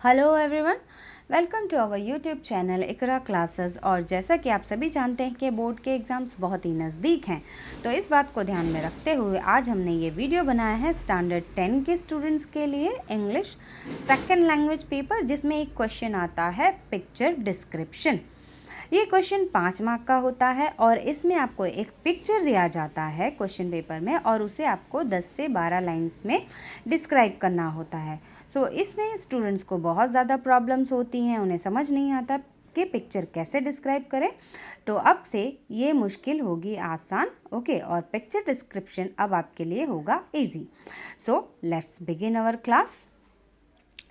Hello everyone, welcome to our YouTube channel Iqra classes. और जैसा कि आप सभी जानते हैं कि बोर्ड के एग्ज़ाम्स बहुत ही नज़दीक हैं, तो इस बात को ध्यान में रखते हुए आज हमने ये वीडियो बनाया है स्टैंडर्ड 10 के स्टूडेंट्स के लिए इंग्लिश सेकंड लैंग्वेज पेपर, जिसमें एक क्वेश्चन आता है पिक्चर डिस्क्रिप्शन। ये क्वेश्चन 5 मार्क का होता है और इसमें आपको एक पिक्चर दिया जाता है क्वेश्चन पेपर में और उसे आपको 10 से 12 लाइंस में डिस्क्राइब करना होता है। इसमें स्टूडेंट्स को बहुत ज़्यादा प्रॉब्लम्स होती हैं, उन्हें समझ नहीं आता कि पिक्चर कैसे डिस्क्राइब करें। तो अब से ये मुश्किल होगी आसान, ओके, और पिक्चर डिस्क्रिप्शन अब आपके लिए होगा easy. Let's begin our class.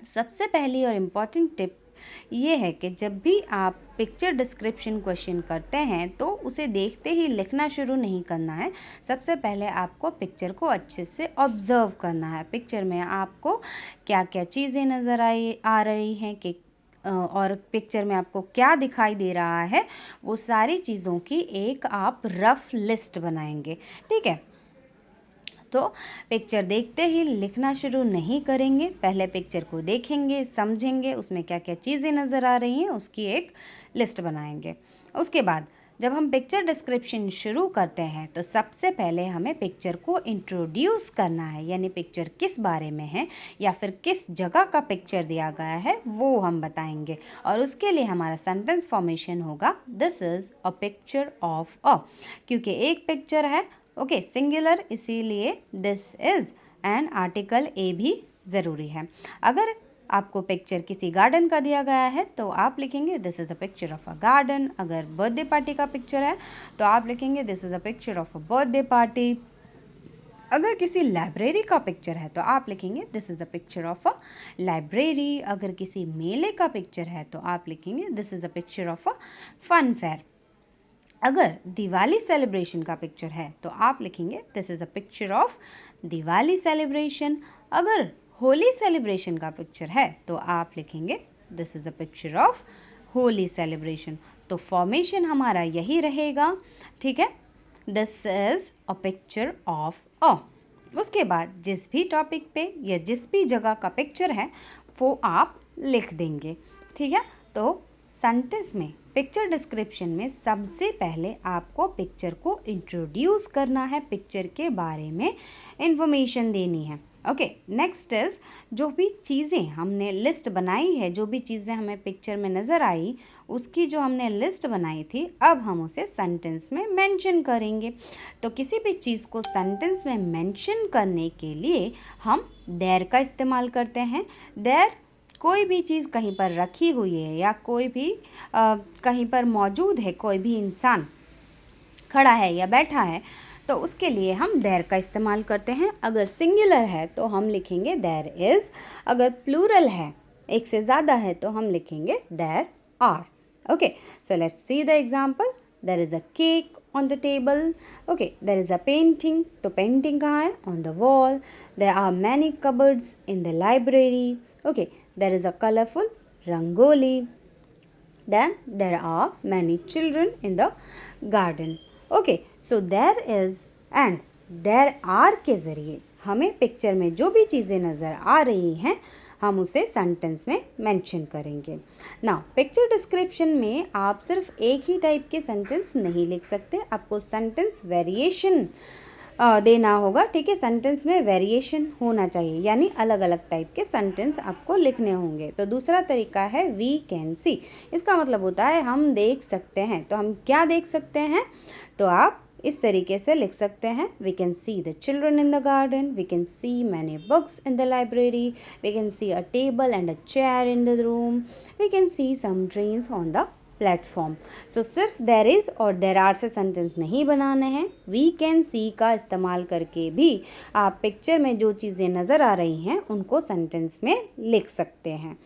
सबसे पहली और इम्पॉर्टेंट टिप ये है कि जब भी आप पिक्चर डिस्क्रिप्शन क्वेश्चन करते हैं तो उसे देखते ही लिखना शुरू नहीं करना है। सबसे पहले आपको पिक्चर को अच्छे से ऑब्ज़र्व करना है। पिक्चर में आपको क्या क्या चीज़ें नज़र आ रही हैं कि और पिक्चर में आपको क्या दिखाई दे रहा है, वो सारी चीज़ों की एक आप रफ लिस्ट बनाएंगे। ठीक है, तो पिक्चर देखते ही लिखना शुरू नहीं करेंगे, पहले पिक्चर को देखेंगे, समझेंगे उसमें क्या क्या चीज़ें नज़र आ रही हैं, उसकी एक लिस्ट बनाएंगे। उसके बाद जब हम पिक्चर डिस्क्रिप्शन शुरू करते हैं तो सबसे पहले हमें पिक्चर को इंट्रोड्यूस करना है, यानी पिक्चर किस बारे में है या फिर किस जगह का पिक्चर दिया गया है वो हम बताएंगे। और उसके लिए हमारा सेंटेंस फॉर्मेशन होगा this is a picture of अ, क्योंकि एक पिक्चर है, ओके, सिंगुलर, इसीलिए this is and article a भी ज़रूरी है। अगर आपको पिक्चर किसी गार्डन का दिया गया है तो आप लिखेंगे this is a picture of a garden. अगर बर्थडे पार्टी का पिक्चर है तो आप लिखेंगे this is a picture of a birthday party. अगर किसी लाइब्रेरी का पिक्चर है तो आप लिखेंगे this is a picture of a library. अगर किसी मेले का पिक्चर है तो आप लिखेंगे this is a picture of a fun fair. अगर दिवाली सेलिब्रेशन का पिक्चर है तो आप लिखेंगे this is a picture of Diwali celebration. अगर होली सेलिब्रेशन का पिक्चर है तो आप लिखेंगे this is a picture of Holi celebration. तो फॉर्मेशन हमारा यही रहेगा, ठीक है, this is a picture of अ। उसके बाद जिस भी टॉपिक पे या जिस भी जगह का पिक्चर है वो आप लिख देंगे, ठीक है। तो सेंटेंस में पिक्चर डिस्क्रिप्शन में सबसे पहले आपको पिक्चर को इंट्रोड्यूस करना है, पिक्चर के बारे में इंफॉर्मेशन देनी है। ओके, नेक्स्ट इज़ जो भी चीज़ें हमने लिस्ट बनाई है, जो भी चीज़ें हमें पिक्चर में नज़र आई उसकी जो हमने लिस्ट बनाई थी, अब हम उसे सेंटेंस में मेंशन करेंगे। तो किसी भी चीज़ को सेंटेंस में मेंशन करने के लिए हम देयर का इस्तेमाल करते हैं। देयर कोई भी चीज़ कहीं पर रखी हुई है या कोई भी कहीं पर मौजूद है, कोई भी इंसान खड़ा है या बैठा है, तो उसके लिए हम देयर का इस्तेमाल करते हैं। अगर सिंगुलर है तो हम लिखेंगे देयर इज़। अगर प्लूरल है, एक से ज़्यादा है, तो हम लिखेंगे there are. Okay, so let's see the example. There is a cake on the table. Okay, there is a painting, तो पेंटिंग कहाँ है? On the wall. There are many cupboards in the library. Okay, there is a colorful rangoli. Then there are many children in the garden. Okay, so there is and there are के ज़रिए हमें picture में जो भी चीज़ें नज़र आ रही हैं हम उसे सेंटेंस में मेंशन करेंगे। नाउ पिक्चर डिस्क्रिप्शन में आप सिर्फ एक ही टाइप के सेंटेंस नहीं लिख सकते, आपको सेंटेंस वेरिएशन देना होगा, ठीक है। सेंटेंस में वेरिएशन होना चाहिए, यानी अलग अलग टाइप के सेंटेंस आपको लिखने होंगे। तो दूसरा तरीका है वी कैन सी। इसका मतलब होता है हम देख सकते हैं। तो हम क्या देख सकते हैं? तो आप इस तरीके से लिख सकते हैं, we can see the children in the garden, we can see many books in the library, we can see a table and a chair in the room, we can see some trains on the platform. So सिर्फ there is और there are से sentence नहीं बनाने हैं, we can सी का इस्तेमाल करके भी आप पिक्चर में जो चीज़ें नज़र आ रही हैं उनको सेंटेंस में लिख सकते हैं,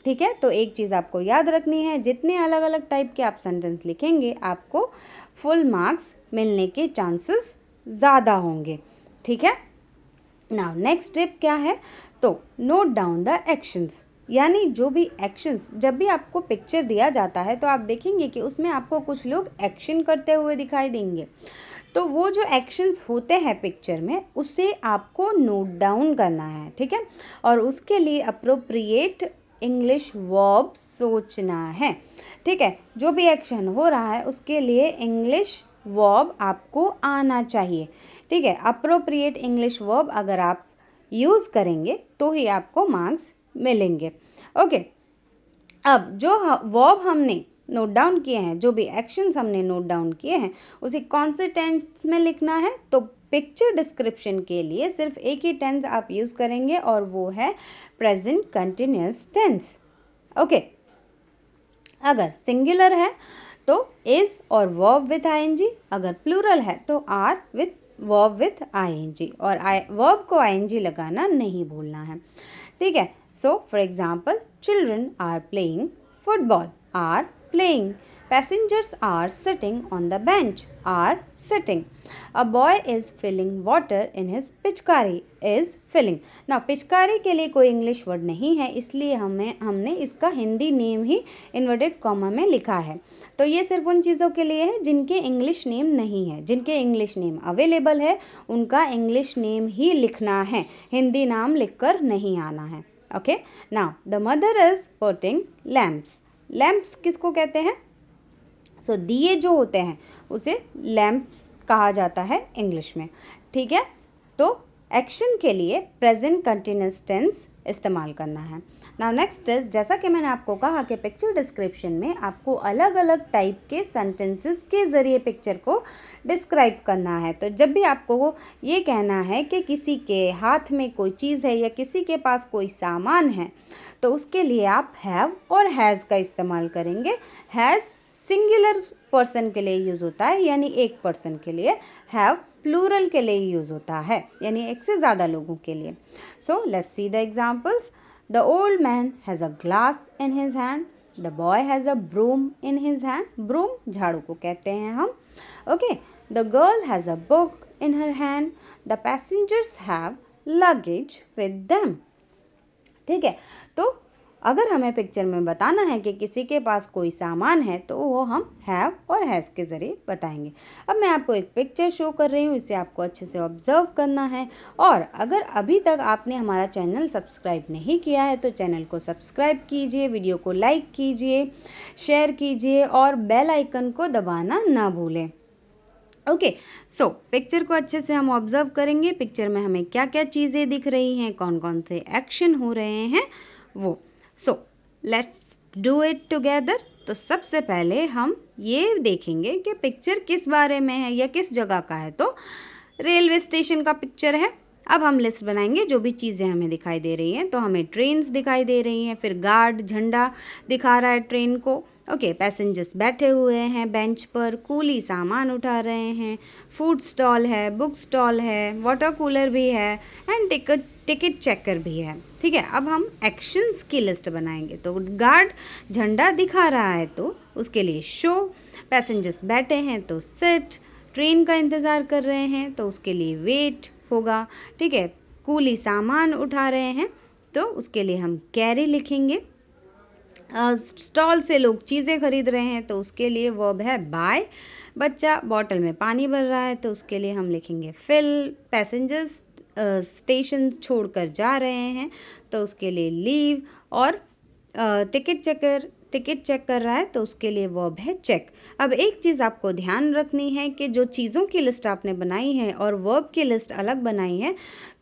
ठीक है। तो एक चीज़ आपको याद रखनी है, जितने अलग अलग टाइप के आप सेंटेंस लिखेंगे आपको फुल मार्क्स मिलने के चांसेस ज़्यादा होंगे, ठीक है। नाउ नेक्स्ट टिप क्या है? तो नोट डाउन द एक्शंस, यानी जो भी एक्शंस, जब भी आपको पिक्चर दिया जाता है तो आप देखेंगे कि उसमें आपको कुछ लोग एक्शन करते हुए दिखाई देंगे। तो वो जो एक्शंस होते हैं पिक्चर में उसे आपको नोट डाउन करना है, ठीक है। और उसके लिए अप्रोप्रिएट इंग्लिश वर्ब सोचना है। ठीक है, जो भी एक्शन हो रहा है उसके लिए इंग्लिश वर्ब आपको आना चाहिए। ठीक है, अप्रोप्रिएट इंग्लिश वर्ब अगर आप यूज़ करेंगे तो ही आपको मार्क्स मिलेंगे। ओके, अब जो वर्ब हमने नोट डाउन किए हैं, जो भी एक्शंस हमने नोट डाउन किए हैं, उसे कौन से टेंस में लिखना है, तो पिक्चर डिस्क्रिप्शन के लिए सिर्फ एक ही टेंस आप यूज़ करेंगे और वो है प्रेजेंट कंटिन्यूअस टेंस। ओके, अगर सिंगुलर है तो इज और वर्ब विथ आईएनजी, अगर प्लूरल है तो are with verb with ING, और वर्ब को आईएनजी लगाना नहीं भूलना है। ठीक है, so for example children are playing football, are playing, passengers are sitting on the bench, are sitting, a boy is filling water in his पिचकारी, is filling। ना पिचकारी के लिए कोई इंग्लिश वर्ड नहीं है, इसलिए हमने इसका हिंदी नेम ही इन्वर्टेड कॉमा में लिखा है। तो ये सिर्फ उन चीज़ों के लिए है जिनके इंग्लिश नेम नहीं है। जिनके इंग्लिश नेम अवेलेबल है उनका इंग्लिश नेम ही लिखना है, हिंदी नाम लिखकर नहीं आना है। Okay, now the mother is putting lamps, lamps किसको कहते हैं, सो दिए जो होते हैं उसे लैम्प्स कहा जाता है इंग्लिश में। ठीक है, तो एक्शन के लिए प्रेजेंट कंटिन्यूअस टेंस इस्तेमाल करना है। नाउ नेक्स्ट इज, जैसा कि मैंने आपको कहा कि पिक्चर डिस्क्रिप्शन में आपको अलग अलग टाइप के सेंटेंसेस के ज़रिए पिक्चर को डिस्क्राइब करना है। तो जब भी आपको ये कहना है कि किसी के हाथ में कोई चीज़ है या किसी के पास कोई सामान है, तो उसके लिए आप हैव और हैज़ का इस्तेमाल करेंगे। हैज़ सिंगुलर पर्सन के लिए यूज़ होता है, यानी एक पर्सन के लिए। हैव प्लूरल के लिए यूज़ होता है, यानी एक से ज़्यादा लोगों के लिए। So let's see the examples. The old man has a glass in his hand, the boy has a broom in his hand, broom झाड़ू को कहते हैं हम। Okay, the girl has a book in her hand, the passengers have luggage with them. ठीक है, तो अगर हमें पिक्चर में बताना है कि किसी के पास कोई सामान है तो वो हम हैव और हैज़ के ज़रिए बताएंगे। अब मैं आपको एक पिक्चर शो कर रही हूँ, इसे आपको अच्छे से ऑब्जर्व करना है। और अगर अभी तक आपने हमारा चैनल सब्सक्राइब नहीं किया है तो चैनल को सब्सक्राइब कीजिए, वीडियो को लाइक कीजिए, शेयर कीजिए और बेल आइकन को दबाना ना भूलें। ओके, सो पिक्चर को अच्छे से हम ऑब्जर्व करेंगे। पिक्चर में हमें क्या क्या चीज़ें दिख रही हैं, कौन कौन से एक्शन हो रहे हैं वो। So let's do it together. तो सबसे पहले हम ये देखेंगे कि पिक्चर किस बारे में है या किस जगह का है। तो रेलवे स्टेशन का पिक्चर है। अब हम लिस्ट बनाएंगे जो भी चीज़ें हमें दिखाई दे रही हैं। तो हमें ट्रेन्स दिखाई दे रही हैं, फिर गार्ड झंडा दिखा रहा है ट्रेन को। ओके, पैसेंजर्स बैठे हुए हैं बेंच पर, कूली सामान उठा रहे हैं, फूड स्टॉल है, बुक स्टॉल है, वाटर कूलर भी है एंड टिकट चेकर भी है। ठीक है, अब हम एक्शंस की लिस्ट बनाएंगे। तो गार्ड झंडा दिखा रहा है तो उसके लिए शो, पैसेंजर्स बैठे हैं तो सिट, ट्रेन का इंतज़ार कर रहे हैं तो उसके लिए वेट होगा। ठीक है, कूली सामान उठा रहे हैं तो उसके लिए हम कैरी लिखेंगे। स्टॉल से लोग चीज़ें खरीद रहे हैं तो उसके लिए वर्ब है बाय। बच्चा बॉटल में पानी भर रहा है तो उसके लिए हम लिखेंगे फिल। पैसेंजर्स स्टेशन छोड़कर जा रहे हैं तो उसके लिए लीव। और टिकट चेक कर रहा है तो उसके लिए वर्ब है चेक। अब एक चीज़ आपको ध्यान रखनी है कि जो चीज़ों की लिस्ट आपने बनाई है और वर्ब की लिस्ट अलग बनाई है,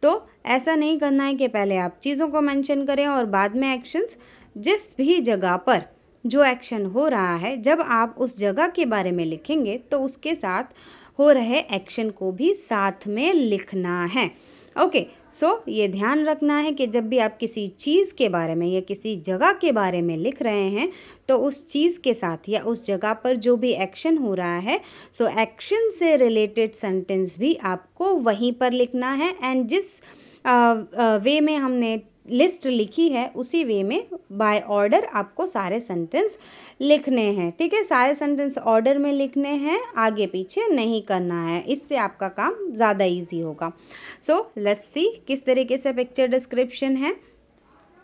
तो ऐसा नहीं करना है कि पहले आप चीज़ों को मेंशन करें और बाद में एक्शंस। जिस भी जगह पर जो एक्शन हो रहा है, जब आप उस जगह के बारे में लिखेंगे तो उसके साथ हो रहे एक्शन को भी साथ में लिखना है। ओके, सो ये ध्यान रखना है कि जब भी आप किसी चीज़ के बारे में या किसी जगह के बारे में लिख रहे हैं तो उस चीज़ के साथ या उस जगह पर जो भी एक्शन हो रहा है, सो एक्शन से रिलेटेड सेंटेंस भी आपको वहीं पर लिखना है। एंड जिस वे में हमने लिस्ट लिखी है उसी वे में बाय ऑर्डर आपको सारे सेंटेंस लिखने हैं। ठीक है, सारे सेंटेंस ऑर्डर में लिखने हैं, आगे पीछे नहीं करना है, इससे आपका काम ज़्यादा इजी होगा। सो लेट्स सी किस तरीके से पिक्चर डिस्क्रिप्शन है,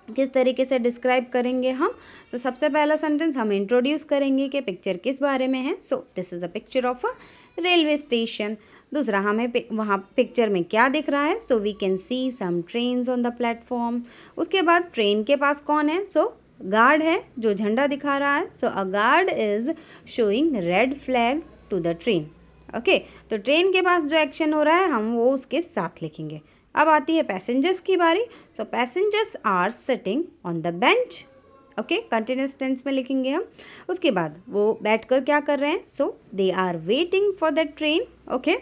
किस तरीके से डिस्क्राइब करेंगे हम। तो सबसे पहला सेंटेंस हम इंट्रोड्यूस करेंगे कि पिक्चर किस बारे में है। So this is a picture of a railway station. दूसरा, हमें वहाँ पिक्चर में क्या दिख रहा है। So we can see some trains on the platform. उसके बाद ट्रेन के पास कौन है। सो गार्ड है जो झंडा दिखा रहा है, so a guard is showing red flag to the train. Okay, तो ट्रेन के पास जो एक्शन हो रहा है हम वो उसके साथ लिखेंगे। अब आती है पैसेंजर्स की बारी। So passengers are sitting on the bench. Okay, continuous tense में लिखेंगे हम। उसके बाद वो बैठकर क्या कर रहे हैं, so they are waiting for the train. Okay,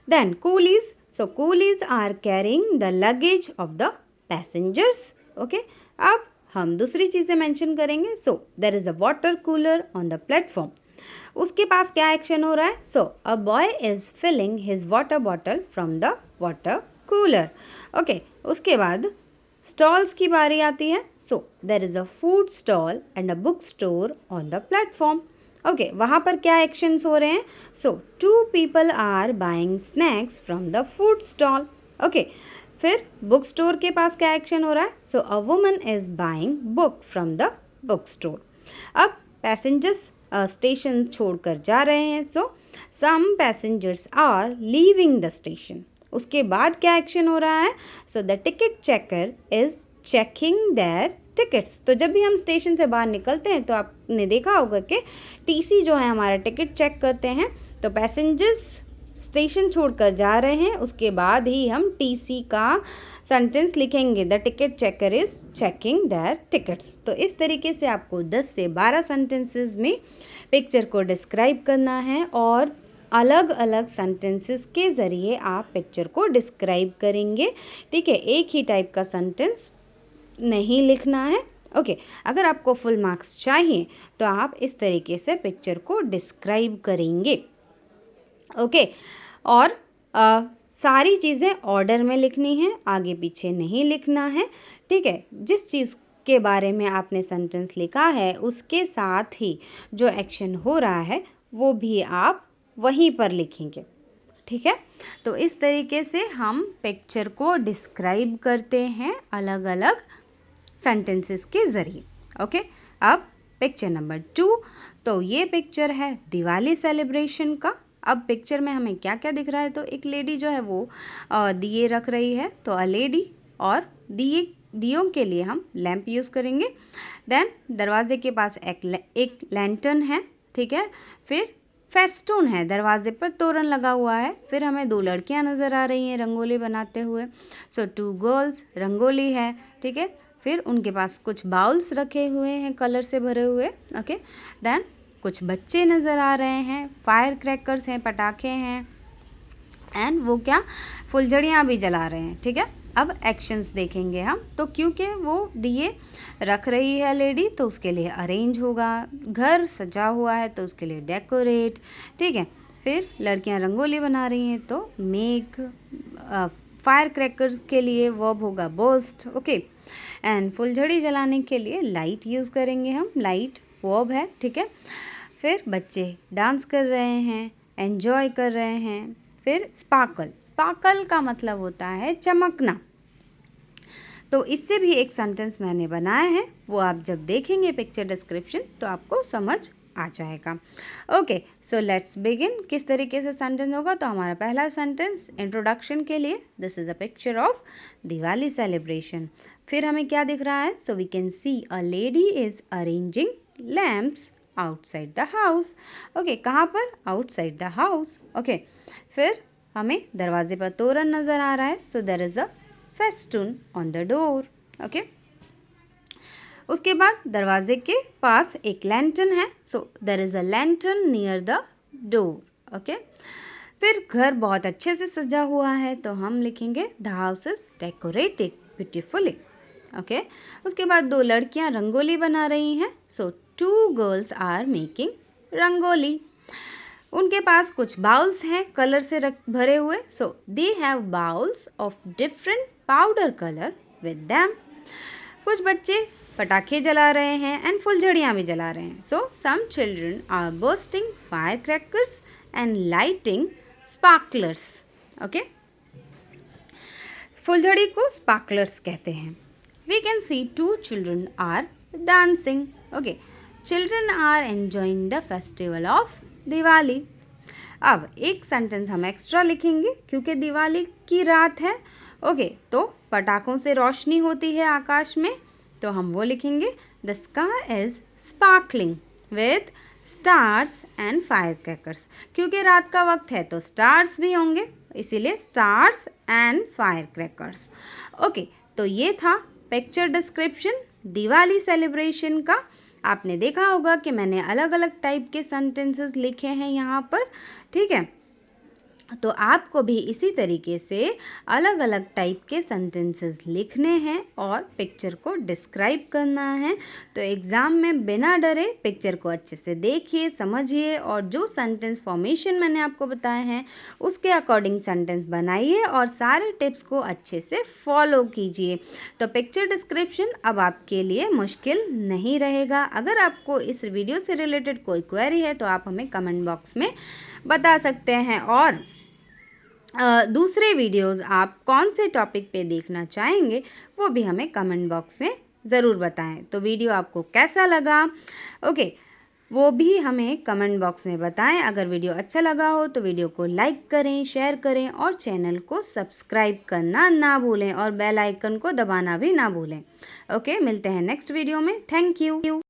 then coolies, so coolies are carrying the luggage of the passengers. Okay, अब हम दूसरी चीज़ें मेंशन करेंगे। So there is a water cooler on the platform. उसके पास क्या एक्शन हो रहा है, so a boy is filling his water bottle from the water cooler. Okay, उसके बाद स्टॉल्स की बारी आती है। So there is a food stall and a book store on the platform. Okay, वहाँ पर क्या एक्शंस हो रहे हैं, so 2 people are buying snacks from the food stall. Okay, फिर बुक स्टोर के पास क्या एक्शन हो रहा है, so a woman is buying book from the book store. अब पैसेंजर्स स्टेशन छोड़कर जा रहे हैं, so some passengers are leaving the station. उसके बाद क्या एक्शन हो रहा है, so the ticket checker is checking there tickets. तो जब भी हम स्टेशन से बाहर निकलते हैं तो आपने देखा होगा कि टीसी जो है हमारा टिकट चेक करते हैं। तो पैसेंजर्स स्टेशन छोड़कर जा रहे हैं, उसके बाद ही हम टीसी का सेंटेंस लिखेंगे, the ticket checker is checking there tickets. तो इस तरीके से आपको 10 से 12 सेंटेंसेस में पिक्चर को डिस्क्राइब करना है और अलग अलग सेंटेंसेस के ज़रिए आप पिक्चर को डिस्क्राइब करेंगे। ठीक है, एक ही टाइप का सेंटेंस नहीं लिखना है। ओके, अगर आपको फुल मार्क्स चाहिए तो आप इस तरीके से पिक्चर को डिस्क्राइब करेंगे। ओके, और सारी चीज़ें ऑर्डर में लिखनी है, आगे पीछे नहीं लिखना है। ठीक है, जिस चीज़ के बारे में आपने सेंटेंस लिखा है उसके साथ ही जो एक्शन हो रहा है वो भी आप वहीं पर लिखेंगे। ठीक है, तो इस तरीके से हम पिक्चर को डिस्क्राइब करते हैं अलग अलग सेंटेंसेस के ज़रिए। ओके, अब पिक्चर नंबर 2, तो ये पिक्चर है दिवाली सेलिब्रेशन का। अब पिक्चर में हमें क्या क्या दिख रहा है, तो एक लेडी जो है वो दिए रख रही है, तो अ लेडी, और दियों के लिए हम लैंप यूज़ करेंगे। देन दरवाजे के पास एक लैंटर्न है। ठीक है, फिर फेस्टून है, दरवाजे पर तोरण लगा हुआ है। फिर हमें 2 लड़कियां नज़र आ रही हैं रंगोली बनाते हुए, सो 2 गर्ल्स, रंगोली है। ठीक है, फिर उनके पास कुछ बाउल्स रखे हुए हैं कलर से भरे हुए। ओके, देन कुछ बच्चे नज़र आ रहे हैं, फायर क्रैकर्स हैं, पटाखे हैं, एंड वो क्या फुलझड़ियाँ भी जला रहे हैं। ठीक है, अब एक्शंस देखेंगे हम। तो क्योंकि वो दिए रख रही है लेडी तो उसके लिए अरेंज होगा, घर सजा हुआ है तो उसके लिए डेकोरेट। ठीक है, फिर लड़कियां रंगोली बना रही हैं तो मेक, फायर क्रैकर्स के लिए वर्ब होगा बर्स्ट। ओके, एंड फुलझड़ी जलाने के लिए लाइट यूज़ करेंगे हम, लाइट वर्ब है। ठीक है, फिर बच्चे डांस कर रहे हैं, एन्जॉय कर रहे हैं। फिर स्पार्कल, स्पार्कल का मतलब होता है चमकना। तो इससे भी एक सेंटेंस मैंने बनाया है, वो आप जब देखेंगे पिक्चर डिस्क्रिप्शन तो आपको समझ आ जाएगा। Okay, so let's begin. किस तरीके से सेंटेंस होगा, तो हमारा पहला सेंटेंस इंट्रोडक्शन के लिए, this is a picture of Diwali celebration. फिर हमें क्या दिख रहा है, so we can see a lady is arranging lamps outside the house. Okay, कहाँ पर, आउटसाइड द हाउस। ओके, फिर हमें दरवाजे पर तोरण नज़र आ रहा है, so there is a festoon on the door. Okay, उसके बाद दरवाजे के पास एक लैंटर्न है, so there is a lantern near the door. Okay, फिर घर बहुत अच्छे से सजा हुआ है तो हम लिखेंगे the house is decorated beautifully. Okay, उसके बाद 2 लड़कियां रंगोली बना रही हैं, so 2 girls are making rangoli. उनके पास कुछ बाउल्स हैं कलर से भरे हुए, so they have bowls of different powder colour with them. कुछ बच्चे पटाखे जला रहे हैं एंड फुलझड़ियाँ भी जला रहे हैं, so some children are bursting fire crackers and lighting sparklers. Okay, फुलझड़ी को स्पार्कलर्स कहते हैं। We can see 2 children are dancing. Okay, children are enjoying the festival of Diwali. अब एक सेंटेंस हम एक्स्ट्रा लिखेंगे क्योंकि दिवाली की रात है। ओके, तो पटाखों से रोशनी होती है आकाश में। तो हम वो लिखेंगे the sky is sparkling with stars and fire crackers, क्योंकि रात का वक्त है तो स्टार्स भी होंगे, इसीलिए stars and fire crackers. Okay, तो ये था पिक्चर डिस्क्रिप्शन दिवाली सेलिब्रेशन का। आपने देखा होगा कि मैंने अलग अलग टाइप के सेंटेंसेस लिखे हैं यहाँ पर, ठीक है। तो आपको भी इसी तरीके से अलग अलग टाइप के सेंटेंसेस लिखने हैं और पिक्चर को डिस्क्राइब करना है। तो एग्ज़ाम में बिना डरे पिक्चर को अच्छे से देखिए, समझिए और जो सेंटेंस फॉर्मेशन मैंने आपको बताए हैं उसके अकॉर्डिंग सेंटेंस बनाइए और सारे टिप्स को अच्छे से फॉलो कीजिए। तो पिक्चर डिस्क्रिप्शन अब आपके लिए मुश्किल नहीं रहेगा। अगर आपको इस वीडियो से रिलेटेड कोई क्वेरी है तो आप हमें कमेंट बॉक्स में बता सकते हैं, और दूसरे वीडियोस आप कौन से टॉपिक पे देखना चाहेंगे वो भी हमें कमेंट बॉक्स में ज़रूर बताएं। तो वीडियो आपको कैसा लगा, ओके, वो भी हमें कमेंट बॉक्स में बताएं। अगर वीडियो अच्छा लगा हो तो वीडियो को लाइक करें, शेयर करें और चैनल को सब्सक्राइब करना ना भूलें और बेल आइकन को दबाना भी ना भूलें। ओके, मिलते हैं नेक्स्ट वीडियो में। Thank you.